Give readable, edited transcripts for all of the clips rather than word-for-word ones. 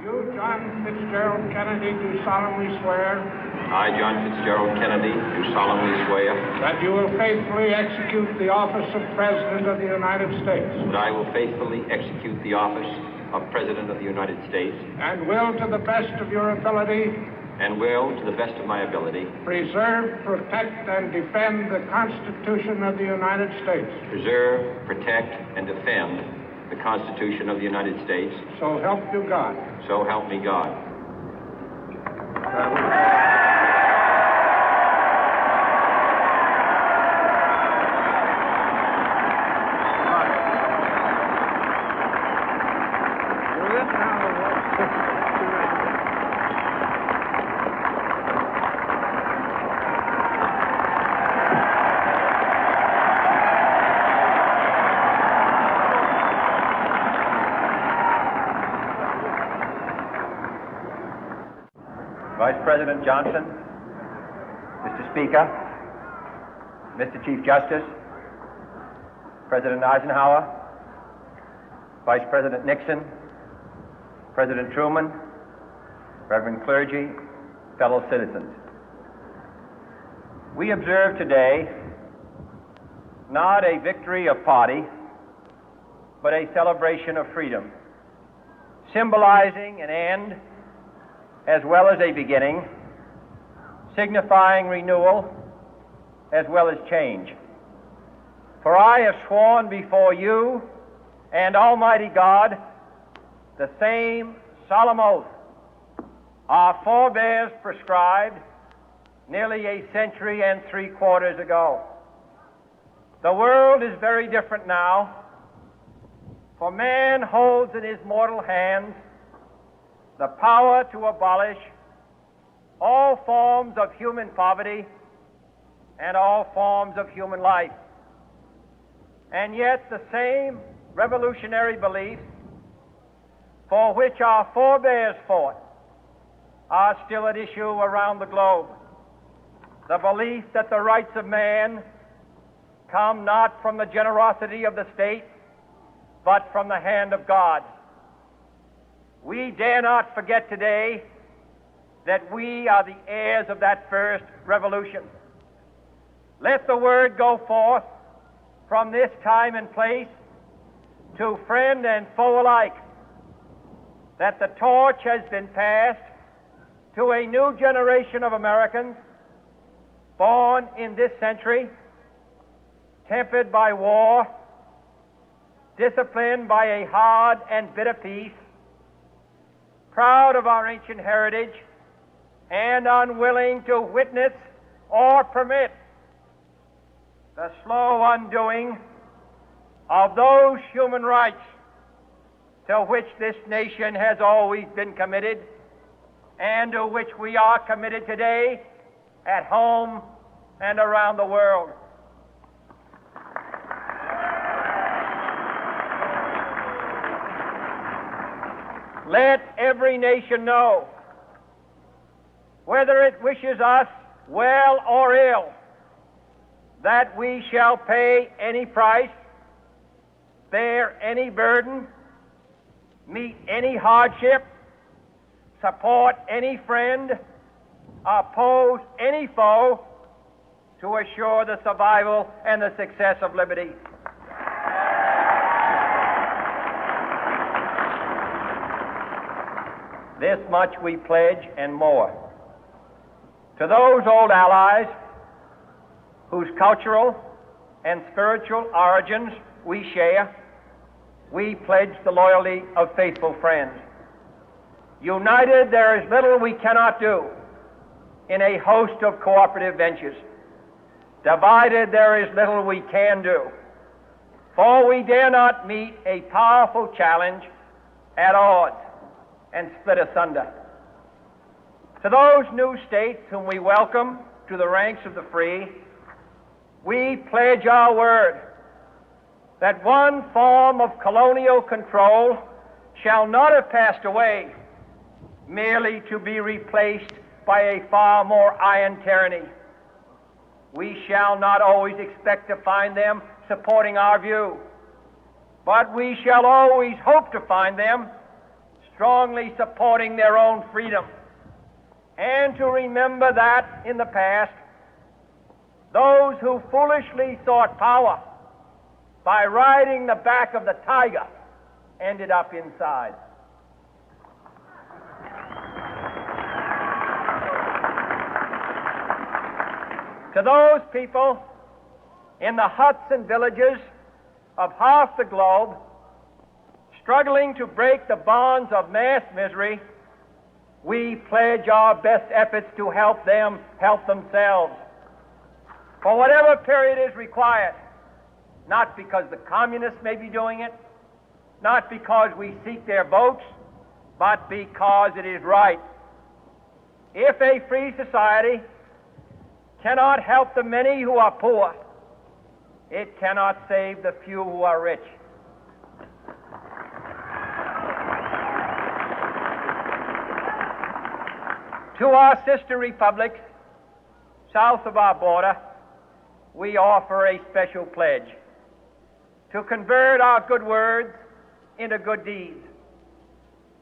You, John Fitzgerald Kennedy, do solemnly swear. I, John Fitzgerald Kennedy, do solemnly swear. That you will faithfully execute the office of President of the United States. That I will faithfully execute the office of President of the United States. And will, to the best of your ability. And will, to the best of my ability. Preserve, protect, and defend the Constitution of the United States. Preserve, protect, and defend the Constitution of the United States. So help you God. So help me God. Vice President Johnson, Mr. Speaker, Mr. Chief Justice, President Eisenhower, Vice President Nixon, President Truman, Reverend clergy, fellow citizens. We observe today not a victory of party, but a celebration of freedom, symbolizing an end as well as a beginning, signifying renewal as well as change. For I have sworn before you and Almighty God the same solemn oath our forebears prescribed nearly a century and 3/4 ago. The world is very different now, for man holds in his mortal hands the power to abolish all forms of human poverty and all forms of human life. And yet the same revolutionary beliefs for which our forebears fought are still at issue around the globe. The belief that the rights of man come not from the generosity of the state, but from the hand of God. We dare not forget today that we are the heirs of that first revolution. Let the word go forth from this time and place to friend and foe alike that the torch has been passed to a new generation of Americans born in this century, tempered by war, disciplined by a hard and bitter peace, proud of our ancient heritage, and unwilling to witness or permit the slow undoing of those human rights to which this nation has always been committed and to which we are committed today at home and around the world. Let every nation know, whether it wishes us well or ill, that we shall pay any price, bear any burden, meet any hardship, support any friend, oppose any foe to assure the survival and the success of liberty. This much we pledge and more. To those old allies whose cultural and spiritual origins we share, we pledge the loyalty of faithful friends. United, there is little we cannot do in a host of cooperative ventures. Divided, there is little we can do, for we dare not meet a powerful challenge at odds and split asunder. To those new states whom we welcome to the ranks of the free, we pledge our word that one form of colonial control shall not have passed away, merely to be replaced by a far more iron tyranny. We shall not always expect to find them supporting our view, but we shall always hope to find them strongly supporting their own freedom, and to remember that in the past, those who foolishly sought power by riding the back of the tiger ended up inside. To those people in the huts and villages of half the globe struggling to break the bonds of mass misery, we pledge our best efforts to help them help themselves for whatever period is required, not because the communists may be doing it, not because we seek their votes, but because it is right. If a free society cannot help the many who are poor, it cannot save the few who are rich. To our sister republics south of our border, we offer a special pledge to convert our good words into good deeds,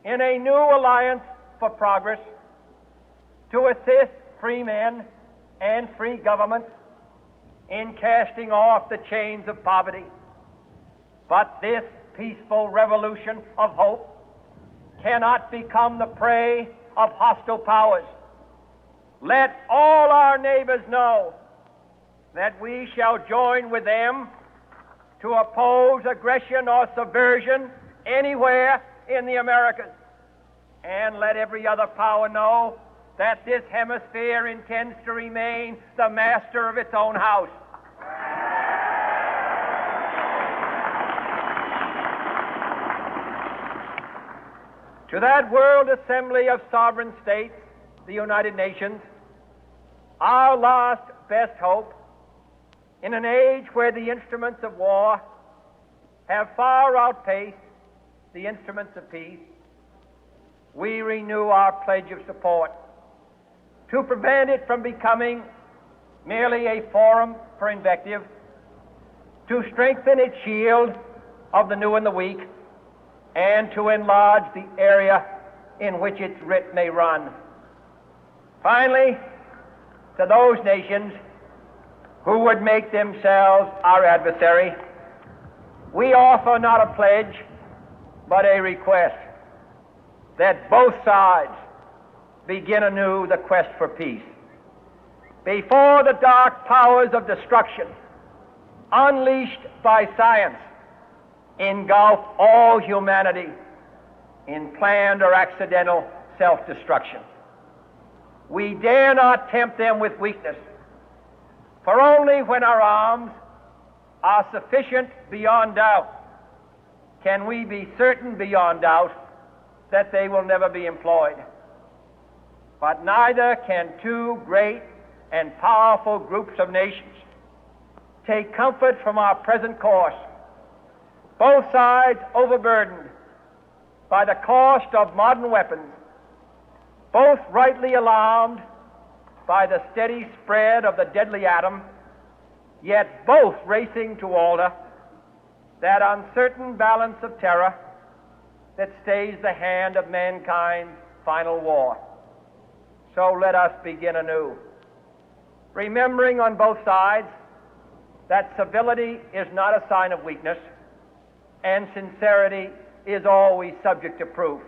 in a new alliance for progress, to assist free men and free governments in casting off the chains of poverty. But this peaceful revolution of hope cannot become the prey of hostile powers. Let all our neighbors know that we shall join with them to oppose aggression or subversion anywhere in the Americas. And let every other power know that this hemisphere intends to remain the master of its own house. To that World Assembly of Sovereign States, the United Nations, our last best hope, in an age where the instruments of war have far outpaced the instruments of peace, we renew our pledge of support to prevent it from becoming merely a forum for invective, to strengthen its shield of the new and the weak, and to enlarge the area in which its writ may run. Finally, to those nations who would make themselves our adversary, we offer not a pledge, but a request that both sides begin anew the quest for peace. Before the dark powers of destruction, unleashed by science, engulf all humanity in planned or accidental self-destruction, we dare not tempt them with weakness, for only when our arms are sufficient beyond doubt can we be certain beyond doubt that they will never be employed. But neither can two great and powerful groups of nations take comfort from our present course, both sides overburdened by the cost of modern weapons, both rightly alarmed by the steady spread of the deadly atom, yet both racing to alter that uncertain balance of terror that stays the hand of mankind's final war. So let us begin anew, remembering on both sides that civility is not a sign of weakness, and sincerity is always subject to proof.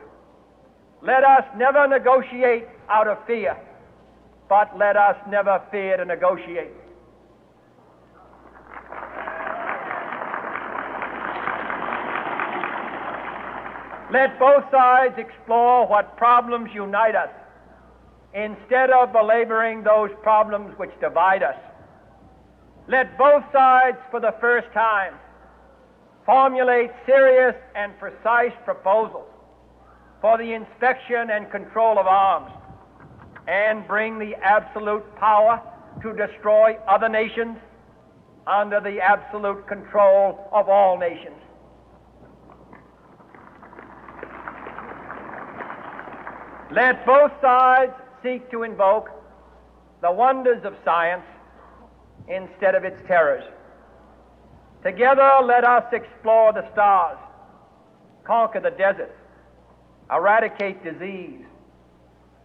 Let us never negotiate out of fear, but let us never fear to negotiate. Let both sides explore what problems unite us, instead of belaboring those problems which divide us. Let both sides, for the first time, formulate serious and precise proposals for the inspection and control of arms, and bring the absolute power to destroy other nations under the absolute control of all nations. Let both sides seek to invoke the wonders of science instead of its terrors. Together let us explore the stars, conquer the deserts, eradicate disease,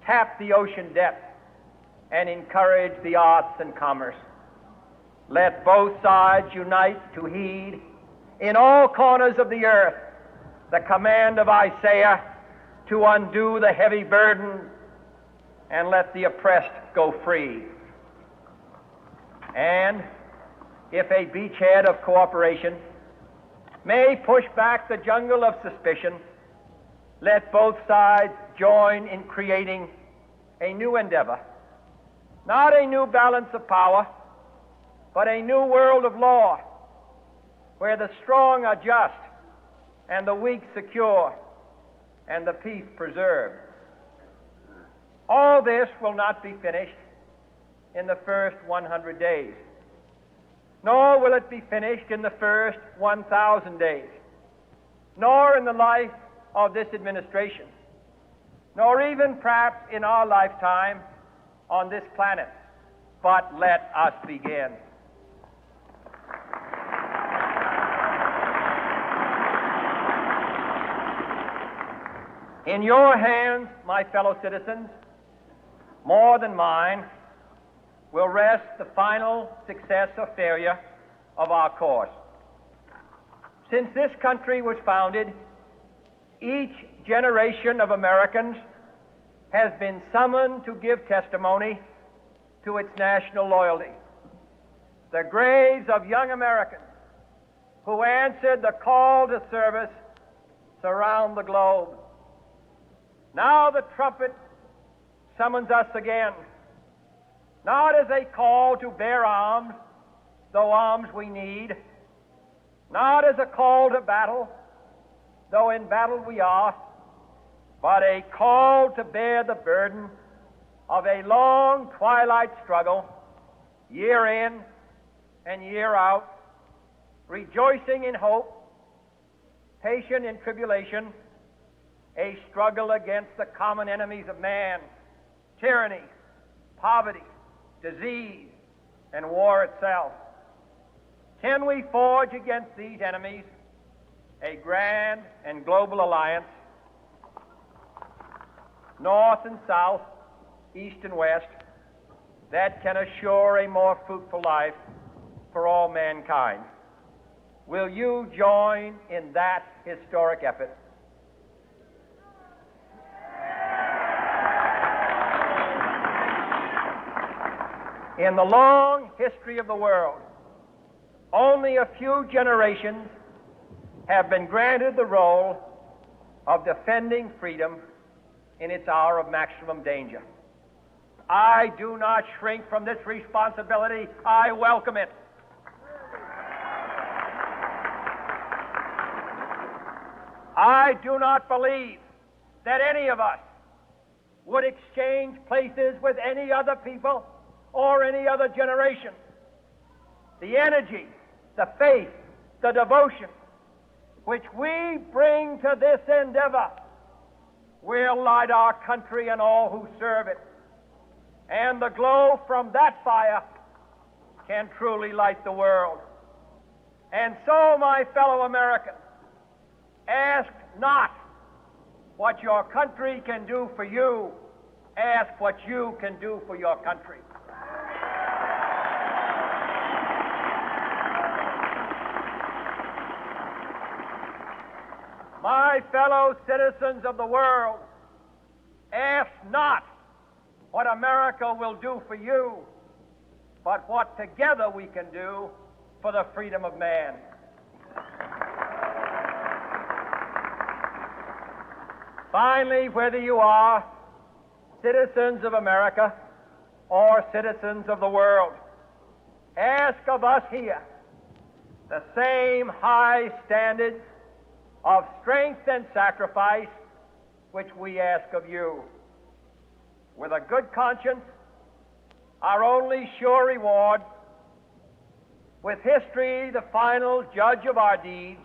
tap the ocean depth, and encourage the arts and commerce. Let both sides unite to heed in all corners of the earth the command of Isaiah to undo the heavy burden and let the oppressed go free. And if a beachhead of cooperation may push back the jungle of suspicion, let both sides join in creating a new endeavor, not a new balance of power, but a new world of law, where the strong are just and the weak secure and the peace preserved. All this will not be finished in the first 100 days, nor will it be finished in the first 1,000 days, nor in the life of this administration, nor even perhaps in our lifetime on this planet. But let us begin. In your hands, my fellow citizens, more than mine, will rest the final success or failure of our course. Since this country was founded, each generation of Americans has been summoned to give testimony to its national loyalty. The graves of young Americans who answered the call to service surround the globe. Now the trumpet summons us again, not as a call to bear arms, though arms we need, not as a call to battle, though in battle we are, but a call to bear the burden of a long twilight struggle, year in and year out, rejoicing in hope, patient in tribulation, a struggle against the common enemies of man, tyranny, poverty, disease, and war itself. Can we forge against these enemies a grand and global alliance, north and south, east and west, that can assure a more fruitful life for all mankind? Will you join in that historic effort? In the long history of the world, only a few generations have been granted the role of defending freedom in its hour of maximum danger. I do not shrink from this responsibility. I welcome it. I do not believe that any of us would exchange places with any other people or any other generation. The energy, the faith, the devotion which we bring to this endeavor will light our country and all who serve it. And the glow from that fire can truly light the world. And so, my fellow Americans, ask not what your country can do for you. Ask what you can do for your country. My fellow citizens of the world, ask not what America will do for you, but what together we can do for the freedom of man. Finally, whether you are citizens of America or citizens of the world, ask of us here the same high standards of strength and sacrifice which we ask of you. With a good conscience, our only sure reward, with history the final judge of our deeds,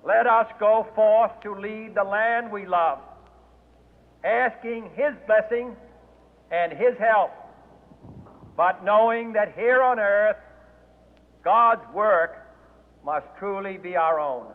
let us go forth to lead the land we love, asking His blessing and His help, but knowing that here on earth God's work must truly be our own.